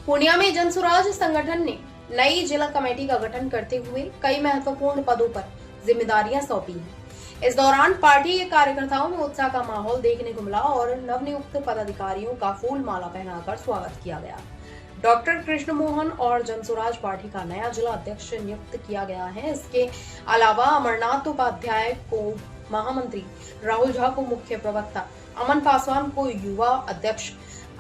पूर्णिया में जनसुराज संगठन ने नई जिला कमेटी का गठन करते हुए कई महत्वपूर्ण पदों पर जिम्मेदारियां सौंपी हैं। इस दौरान पार्टी के कार्यकर्ताओं में उत्साह का माहौल देखने को मिला और नवनियुक्त पदाधिकारियों का फूल माला पहनाकर स्वागत किया गया। डॉक्टर कृष्ण मोहन और जनसुराज पार्टी का नया जिला अध्यक्ष नियुक्त किया गया है। इसके अलावा अमरनाथ उपाध्याय को महामंत्री, राहुल झा को मुख्य प्रवक्ता, अमन पासवान को युवा अध्यक्ष,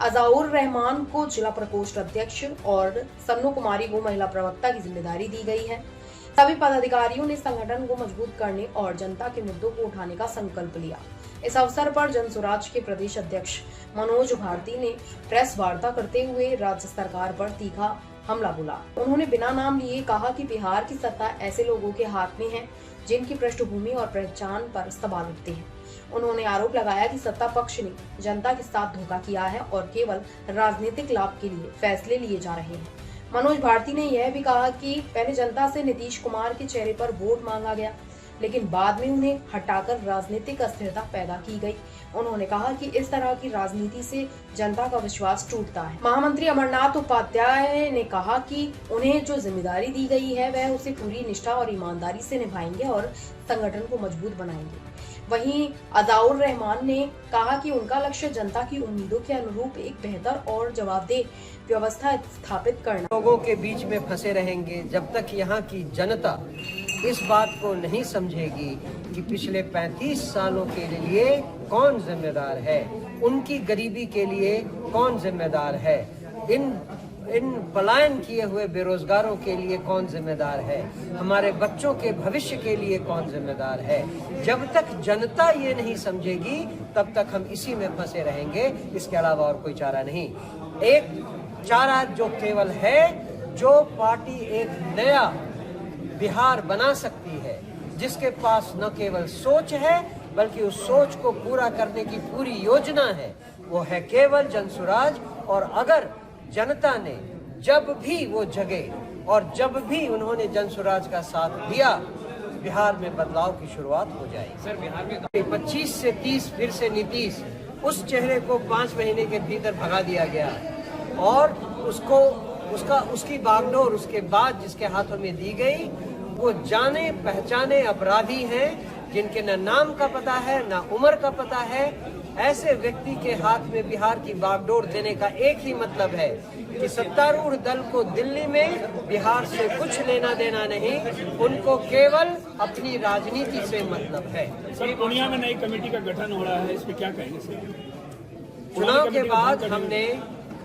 अजाउर रहमान को जिला प्रकोष्ठ अध्यक्ष और सन्नू कुमारी को महिला प्रवक्ता की जिम्मेदारी दी गई है। सभी पदाधिकारियों ने संगठन को मजबूत करने और जनता के मुद्दों को उठाने का संकल्प लिया। इस अवसर पर जनसुराज के प्रदेश अध्यक्ष मनोज भारती ने प्रेस वार्ता करते हुए राज्य सरकार पर तीखा हमला बोला। उन्होंने बिना नाम लिए कहा कि बिहार की सत्ता ऐसे लोगों के हाथ में है जिनकी पृष्ठभूमि और पहचान पर सवाल उठते हैं। उन्होंने आरोप लगाया कि सत्ता पक्ष ने जनता के साथ धोखा किया है और केवल राजनीतिक लाभ के लिए फैसले लिए जा रहे हैं। मनोज भारती ने यह भी कहा कि पहले जनता से नीतीश कुमार के चेहरे पर वोट मांगा गया, लेकिन बाद में उन्हें हटाकर राजनीतिक अस्थिरता पैदा की गई। उन्होंने कहा कि इस तरह की राजनीति से जनता का विश्वास टूटता है। महामंत्री अमरनाथ उपाध्याय ने कहा कि उन्हें जो जिम्मेदारी दी गई है वह उसे पूरी निष्ठा और ईमानदारी से निभाएंगे और संगठन को मजबूत बनाएंगे। वहीं अजाउर रहमान ने कहा कि उनका लक्ष्य जनता की उम्मीदों के अनुरूप एक बेहतर और जवाबदेह व्यवस्था स्थापित करना। लोगों के बीच में फंसे रहेंगे जब तक यहाँ की जनता इस बात को नहीं समझेगी कि पिछले 35 सालों के लिए कौन जिम्मेदार है, उनकी गरीबी के लिए कौन जिम्मेदार है, इन पलायन किए हुए बेरोजगारों के लिए कौन जिम्मेदार है, हमारे बच्चों के भविष्य के लिए कौन जिम्मेदार है। जब तक जनता ये नहीं समझेगी तब तक हम इसी में फंसे रहेंगे। इसके अलावा और कोई चारा नहीं। एक चारा जो केवल है, जो पार्टी एक नया बिहार बना सकती है, जिसके पास न केवल सोच है बल्कि उस सोच को पूरा करने की पूरी योजना है, वो है केवल जनसुराज। और अगर जनता ने जब भी वो जगे और जब भी उन्होंने जनसुराज का साथ दिया, बिहार में बदलाव की शुरुआत हो जाएगी। सर, बिहार में 25 से 30 फिर से नीतीश, उस चेहरे को 5 महीने के भीतर भगा दिया गया और उसकी बागडोर उसके बाद जिसके हाथों में दी गई, वो जाने पहचाने अपराधी हैं जिनके न नाम का पता है न उम्र का पता है। ऐसे व्यक्ति के हाथ में बिहार की बागडोर देने का एक ही मतलब है कि सत्तारूढ़ दल को दिल्ली में बिहार से कुछ लेना देना नहीं, उनको केवल अपनी राजनीति से मतलब है। सर, पूर्णिया में नई कमेटी का गठन हो रहा है, इस पे क्या कहेंगे सर? चुनाव के बाद हमने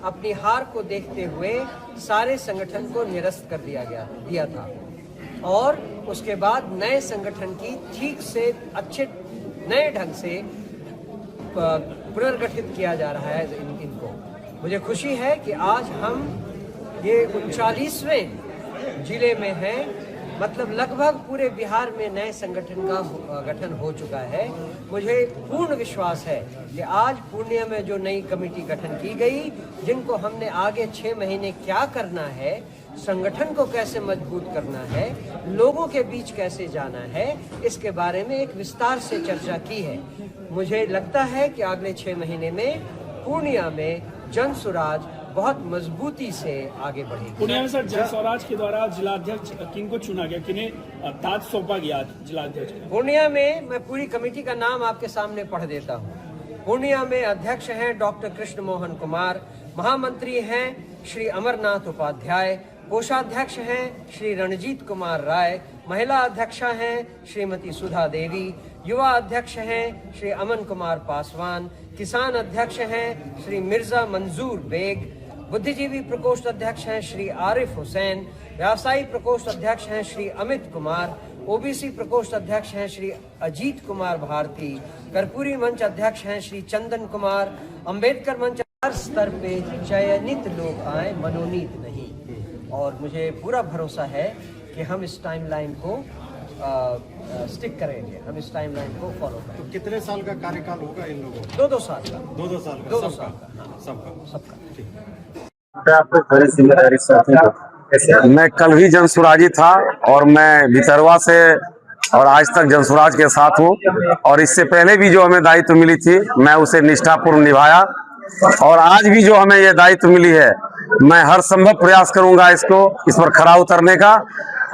अपनी हार को देखते हुए सारे संगठन को निरस्त कर दिया था और उसके बाद नए संगठन की ठीक से अच्छे नए ढंग से पुनर्गठित किया जा रहा है इनको। मुझे खुशी है कि आज हम ये 39वें जिले में हैं, मतलब लगभग पूरे बिहार में नए संगठन का गठन हो चुका है। मुझे पूर्ण विश्वास है कि आज पूर्णिया में जो नई कमेटी गठन की गई, जिनको हमने आगे 6 महीने क्या करना है, संगठन को कैसे मजबूत करना है, लोगों के बीच कैसे जाना है, इसके बारे में एक विस्तार से चर्चा की है। मुझे लगता है कि अगले 6 महीने में पूर्णिया में जनसुराज बहुत मजबूती से आगे बढ़ेगी। पूर्णिया में सर जनसुराज के द्वारा जिलाध्यक्ष किनको चुना गया, किन्हें ताज सौंपा गया जिलाध्यक्ष? पूर्णिया में मैं पूरी कमेटी का नाम आपके सामने पढ़ देता हूँ। पूर्णिया में अध्यक्ष हैं डॉक्टर कृष्ण मोहन कुमार, महामंत्री हैं श्री अमरनाथ उपाध्याय, कोषाध्यक्ष हैं श्री रणजीत कुमार राय, महिला अध्यक्षा हैं श्रीमती सुधा देवी, युवा अध्यक्ष हैं श्री अमन कुमार पासवान, किसान अध्यक्ष हैं श्री मिर्जा मंजूर बेग, बुद्धिजीवी प्रकोष्ठ अध्यक्ष हैं श्री आरिफ हुसैन, व्यवसायी प्रकोष्ठ अध्यक्ष हैं श्री अमित कुमार, ओबीसी प्रकोष्ठ अध्यक्ष हैं श्री अजीत कुमार भारती, कर्पूरी मंच अध्यक्ष हैं श्री चंदन कुमार, अंबेडकर मंच हर स्तर पे चयनित लोग आए, मनोनीत नहीं। और मुझे पूरा भरोसा है कि हम इस टाइमलाइन को स्टिक करेंगे, हम इस टाइमलाइन को फॉलो करेंगे। तो कितने साल का कार्यकाल होगा इन लोगों का? 2-2 साल का। 2-2 साल का? 2-2 साल का, सबका। आपको बड़ी जिम्मेदारी से मैं कल भी जनसुराजी था और मैं भितरवा से और आज तक जनसुराज के साथ हूँ और इससे पहले भी जो हमें दायित्व मिली थी मैं उसे निष्ठापूर्ण निभाया और आज भी जो हमें ये दायित्व मिली है, मैं हर संभव प्रयास करूंगा इस पर खरा उतरने का।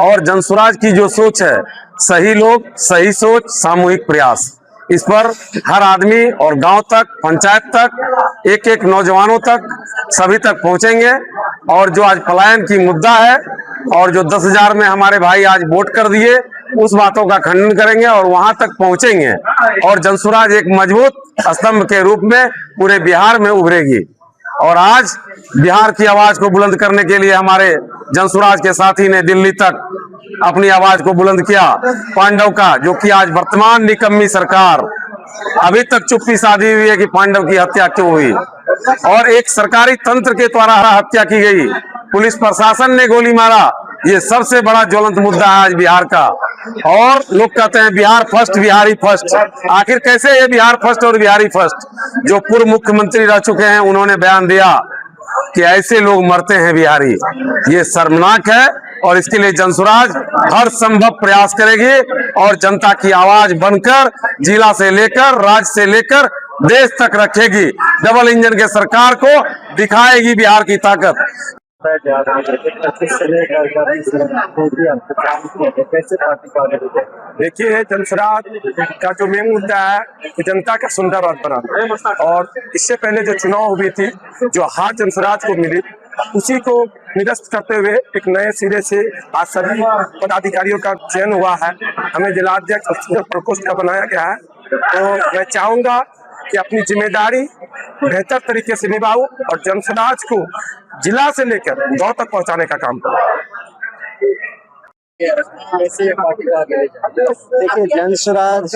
और जनसुराज की जो सोच है, सही लोग, सही सोच, सामूहिक प्रयास, इस पर हर आदमी और गांव तक, पंचायत तक, एक एक नौजवानों तक, सभी तक पहुंचेंगे। और जो आज पलायन की मुद्दा है और जो 10,000 में हमारे भाई आज वोट कर दिए, उस बातों का खंडन करेंगे और वहां तक पहुंचेंगे। और जनसुराज एक मजबूत स्तंभ के रूप में पूरे बिहार में उभरेगी। और आज बिहार की आवाज को बुलंद करने के लिए हमारे जनसुराज के साथी ने दिल्ली तक अपनी आवाज को बुलंद किया। पांडव का, जो कि आज वर्तमान निकम्मी सरकार अभी तक चुप्पी साधी हुई है कि पांडव की हत्या क्यों हुई, और एक सरकारी तंत्र के द्वारा हत्या की गई, पुलिस प्रशासन ने गोली मारा, ये सबसे बड़ा ज्वलंत मुद्दा है आज बिहार का। और लोग कहते हैं बिहार फर्स्ट, बिहारी फर्स्ट। आखिर कैसे ये बिहार फर्स्ट और बिहारी फर्स्ट? जो पूर्व मुख्यमंत्री रह चुके हैं, उन्होंने बयान दिया कि ऐसे लोग मरते हैं बिहारी। ये शर्मनाक है और इसके लिए जनसुराज हर संभव प्रयास करेगी और जनता की आवाज बनकर जिला से लेकर, राज्य से लेकर देश तक रखेगी। डबल इंजन के सरकार को दिखाएगी बिहार की ताकत। देखिए, जनसुराज का जो मेन मुद्दा है कि जनता का सुंदर और बना, और इससे पहले जो चुनाव हुई थी, जो हार जनसुराज को मिली, उसी को निरस्त करते हुए एक नए सिरे से आज सभी पदाधिकारियों का चयन हुआ है। हमें जिलाध्यक्ष प्रकोष्ठ का बनाया गया है। तो मैं चाहूंगा कि अपनी जिम्मेदारी बेहतर तरीके से निभाऊं और जनसुराज को जिला से लेकर गांव तक पहुंचाने का काम करूं। देखिए, जनसुराज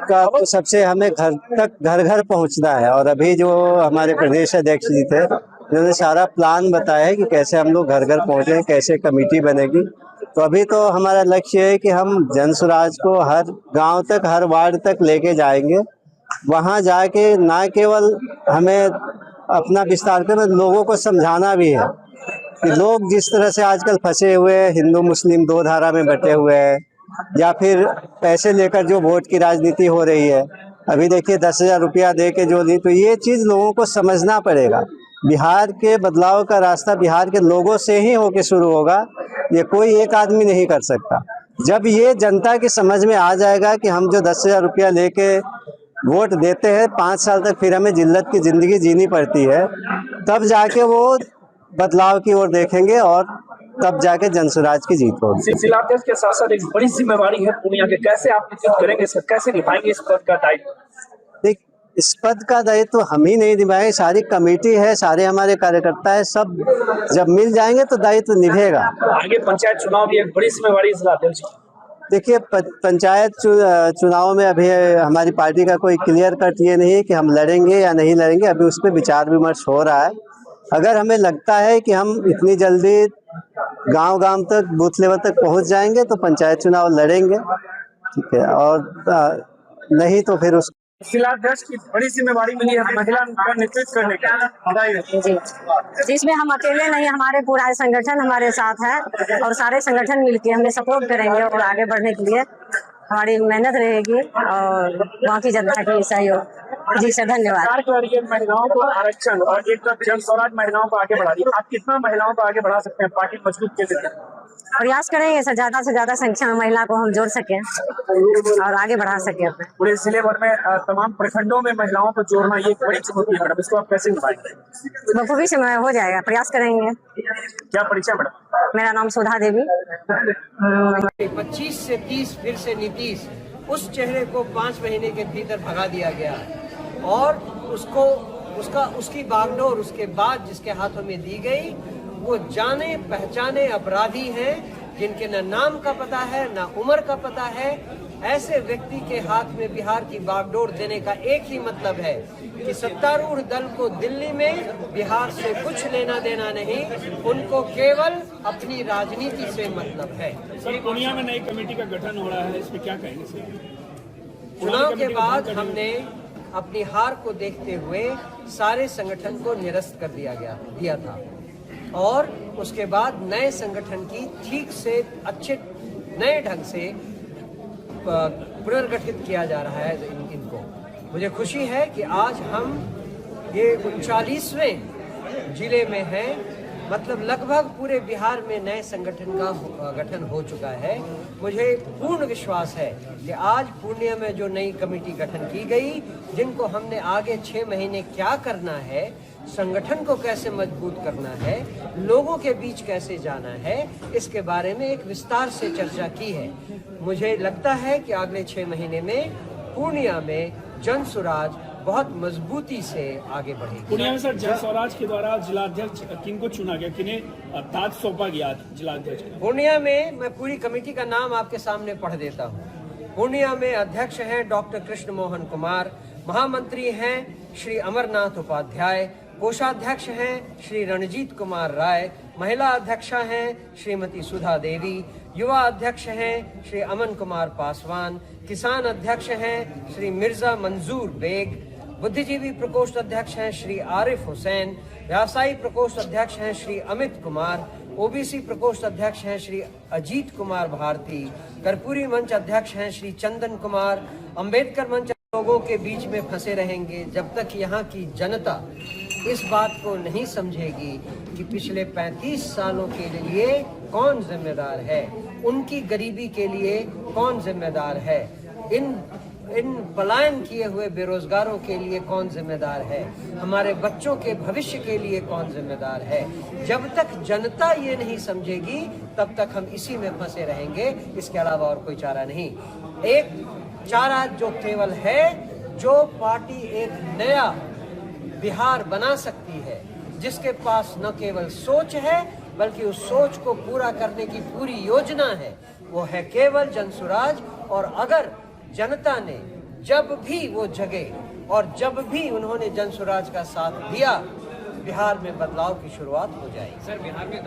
का तो सबसे हमें घर तक, घर घर पहुंचना है। और अभी जो हमारे प्रदेश अध्यक्ष जी थे, उन्होंने सारा प्लान बताया है कि कैसे हम लोग घर घर पहुंचे, कैसे कमेटी बनेगी। तो अभी तो हमारा लक्ष्य है कि हम जनसुराज को हर गांव तक, हर वार्ड तक लेके जाएंगे। वहां जाके ना केवल हमें अपना विस्तार कर, लोगों को समझाना भी है कि लोग जिस तरह से आजकल फंसे हुए हैं, हिंदू मुस्लिम दो धारा में बटे हुए हैं, या फिर पैसे लेकर जो वोट की राजनीति हो रही है। अभी देखिए 10,000 रुपया दे के जो दी, तो ये चीज़ लोगों को समझना पड़ेगा। बिहार के बदलाव का रास्ता बिहार के लोगों से ही होके शुरू होगा, ये कोई एक आदमी नहीं कर सकता। जब ये जनता की समझ में आ जाएगा कि हम जो 10,000 रुपया लेके वोट देते हैं, 5 साल तक फिर हमें जिल्लत की जिंदगी जीनी पड़ती है, तब जाके वो बदलाव की ओर देखेंगे और तब जाके जनसुराज की जीत होगी। जिलाध्यक्ष के साथ साथ एक बड़ी जिम्मेवारी है पूर्णिया के, कैसे आप निश्चित करेंगे, कैसे निभाएंगे इस पद का दायित्व? देख, इस पद का दायित्व तो हम ही नहीं निभाएंगे, सारी कमेटी है, सारे हमारे कार्यकर्ता है, सब जब मिल जाएंगे तो दायित्व निभेगा। आगे पंचायत चुनाव भी एक बड़ी जिम्मेवारी जिलाध्यक्ष। देखिए, पंचायत चुनाव में अभी हमारी पार्टी का कोई क्लियर कट ये नहीं है कि हम लड़ेंगे या नहीं लड़ेंगे। अभी उस पर विचार विमर्श हो रहा है। अगर हमें लगता है कि हम इतनी जल्दी गांव-गांव तक, बूथ लेवल तक पहुंच जाएंगे तो पंचायत चुनाव लड़ेंगे, ठीक है। और नहीं तो फिर उस जिलाध्यक्ष की बड़ी जिम्मेवारी मिली है महिला का नेतृत्व करने की, जिसमें हम अकेले नहीं, हमारे पूरा संगठन हमारे साथ है और सारे संगठन मिलकर हमें सपोर्ट करेंगे और आगे बढ़ने के लिए हमारी मेहनत रहेगी और बाकी जनता की सहयोग। जी सर, धन्यवाद। महिलाओं को आरक्षण और एक तरफ जनसुराज महिलाओं को आगे बढ़ा रही है, आप कितना महिलाओं को आगे बढ़ा सकते हैं पार्टी मजबूत के लिए? प्रयास करेंगे सर, ज्यादा से ज्यादा संख्या में महिला को हम जोड़ सके और आगे बढ़ा सके अपने पूरे जिले भर में तमाम प्रखंडों में महिलाओं को जोड़ना ये एक बड़ी चुनौती है मैडम, इसको आप कैसे निभाएंगे? बखूबी से हो जाएगा, प्रयास करेंगे। क्या परिचय मैडम? मेरा नाम सुधा देवी। 25 से 30 फिर से नीतीश, उस चेहरे को 5 महीने के भीतर भगा दिया गया और उसकी बागडोर उसके बाद जिसके हाथों में दी गई, वो जाने पहचाने अपराधी हैं जिनके न नाम का पता है न उम्र का पता है। ऐसे व्यक्ति के हाथ में बिहार की बागडोर देने का एक ही मतलब है कि सत्तारूढ़ दल को दिल्ली में बिहार से कुछ लेना देना नहीं, उनको केवल अपनी राजनीति से मतलब है। सर, पूर्णिया में नई कमेटी का गठन हो रहा है, इसमें क्या कहेंगे सर? चुनाव के बाद हमने अपनी हार को देखते हुए सारे संगठन को निरस्त कर दिया था और उसके बाद नए संगठन की ठीक से अच्छे नए ढंग से पुनर्गठित किया जा रहा है इनको। मुझे खुशी है कि आज हम ये 39वें जिले में है, मतलब लगभग पूरे बिहार में नए संगठन का गठन हो चुका है। मुझे पूर्ण विश्वास है कि आज पूर्णिया में जो नई कमेटी गठन की गई, जिनको हमने आगे 6 महीने क्या करना है, संगठन को कैसे मजबूत करना है, लोगों के बीच कैसे जाना है, इसके बारे में एक विस्तार से चर्चा की है। मुझे लगता है कि अगले 6 महीने में पूर्णिया में जन स्वराज बहुत मजबूती से आगे बढ़ेगी। पूर्णिया में सर जन स्वराज के द्वारा जिलाध्यक्ष किनको चुना गया, किन्हें ताज सौंपा गया जिलाध्यक्ष? पूर्णिया में मैं पूरी कमेटी का नाम आपके सामने पढ़ देता हूँ। पूर्णिया में अध्यक्ष हैं डॉक्टर कृष्ण मोहन कुमार, महामंत्री हैं श्री अमरनाथ उपाध्याय, कोषाध्यक्ष हैं श्री रणजीत कुमार राय, महिला अध्यक्षा हैं श्रीमती सुधा देवी, युवा अध्यक्ष हैं श्री अमन कुमार पासवान, किसान अध्यक्ष हैं श्री मिर्जा मंजूर बेग, बुद्धिजीवी प्रकोष्ठ अध्यक्ष हैं श्री आरिफ हुसैन, व्यवसायी प्रकोष्ठ अध्यक्ष हैं श्री अमित कुमार, ओबीसी प्रकोष्ठ अध्यक्ष हैं श्री अजीत कुमार भारती, कर्पूरी मंच अध्यक्ष हैं श्री चंदन कुमार, अंबेडकर मंच लोगों के बीच में फंसे रहेंगे जब तक यहाँ की जनता इस बात को नहीं समझेगी कि पिछले 35 सालों के लिए कौन जिम्मेदार है, उनकी गरीबी के लिए कौन जिम्मेदार है, इन पलायन किए हुए बेरोजगारों के लिए कौन जिम्मेदार है, हमारे बच्चों के भविष्य के लिए कौन जिम्मेदार है। जब तक जनता ये नहीं समझेगी तब तक हम इसी में फंसे रहेंगे, इसके अलावा और कोई चारा नहीं। एक चारा जो केवल है, जो पार्टी एक नया बिहार बना सकती है, जिसके पास न केवल सोच है बल्कि उस सोच को पूरा करने की पूरी योजना है, वो है केवल जनसुराज। और अगर जनता ने जब भी वो जगे और जब भी उन्होंने जनसुराज का साथ दिया, बिहार में बदलाव की शुरुआत हो जाएगी। सर, बिहार में